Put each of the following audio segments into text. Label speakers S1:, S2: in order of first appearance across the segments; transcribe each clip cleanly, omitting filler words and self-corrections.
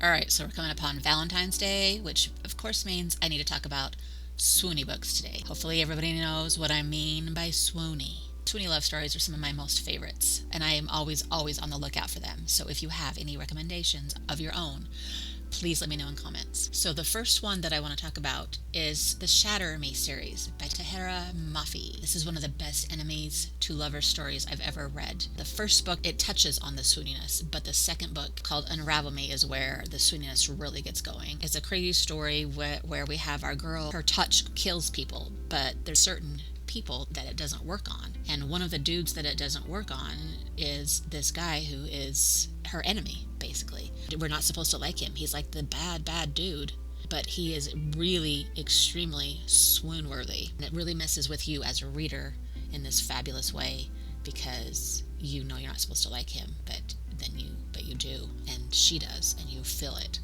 S1: Alright, so we're coming upon Valentine's Day, which of course means I need to talk about Swoony books today. Hopefully everybody knows what I mean by Swoony. Swoony love stories are some of my most favorites, and I am always on the lookout for them. So if you have any recommendations of your own, please let me know in comments. So the first one that I want to talk about is the Shatter Me series by Tahira Mafi. This is one of the best enemies to lovers stories I've ever read. The first book, it touches on the swooniness, but the second book, called Unravel Me, is where the swooniness really gets going. It's a crazy story where we have our girl, her touch kills people, but there's certain people that it doesn't work on. And one of the dudes that it doesn't work on is this guy who is her enemy, basically. We're not supposed to like him. He's like the bad dude, but he is really extremely swoon worthy. And it really messes with you as a reader in this fabulous way, because you know you're not supposed to like him, but you do, and she does, and you feel it.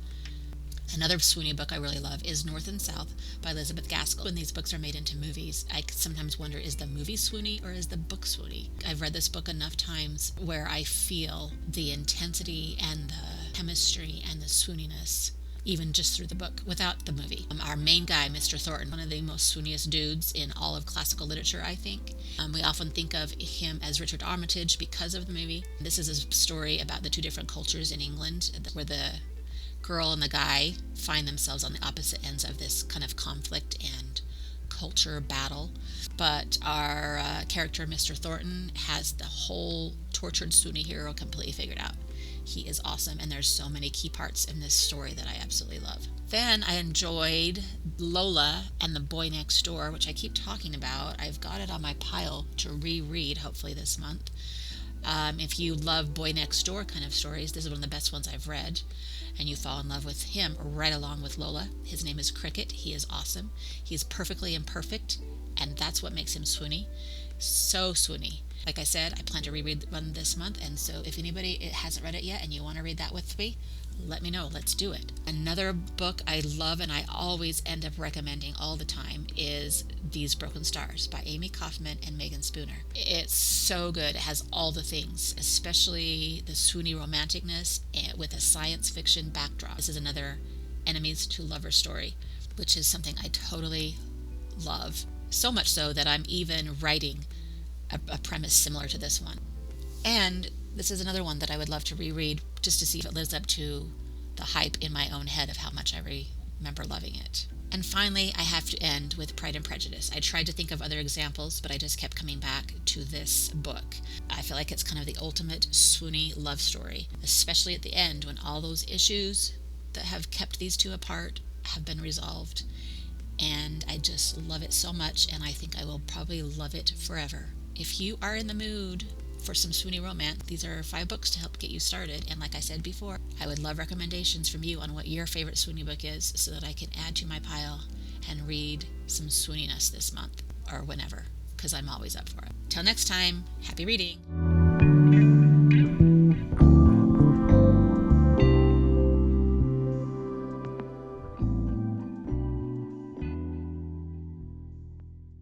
S1: Another Swoony book I really love is North and South by Elizabeth Gaskell. When these books are made into movies, I sometimes wonder, is the movie swoony or is the book swoony? I've read this book enough times where I feel the intensity and the chemistry and the swooniness, even just through the book, without the movie. Our main guy, Mr. Thornton, one of the most swooniest dudes in all of classical literature, I think. We often think of him as Richard Armitage because of the movie. This is a story about the two different cultures in England, where the girl and the guy find themselves on the opposite ends of this kind of conflict and culture battle. But our character, Mr. Thornton, has the whole tortured Swoony hero completely figured out. He is awesome, and there's so many key parts in this story that I absolutely love. Then I enjoyed Lola and the Boy Next Door, which I keep talking about. I've got it on my pile to reread, hopefully this month. If you love Boy Next Door kind of stories, this is one of the best ones I've read, and you fall in love with him right along with Lola. His name is Cricket. He is awesome. He's perfectly imperfect, and that's what makes him swoony. So swoony. Like I said, I plan to reread one this month, and so if anybody hasn't read it yet and you want to read that with me, let me know. Let's do it. Another book I love and I always end up recommending all the time is These Broken Stars by Amy Kaufman and Megan Spooner. It's so good. It has all the things, especially the swoony romanticness with a science fiction backdrop. This is another enemies to lovers story, which is something I totally love. So much so that I'm even writing a premise similar to this one. And this is another one that I would love to reread just to see if it lives up to the hype in my own head of how much I remember loving it. And finally, I have to end with Pride and Prejudice. I tried to think of other examples, but I just kept coming back to this book. I feel like it's kind of the ultimate swoony love story, especially at the end when all those issues that have kept these two apart have been resolved. And I just love it so much, and I think I will probably love it forever. If you are in the mood for some swoony romance, these are 5 books to help get you started. And like I said before, I would love recommendations from you on what your favorite swoony book is, so that I can add to my pile and read some swooniness this month or whenever, because I'm always up for it. Till next time, happy reading!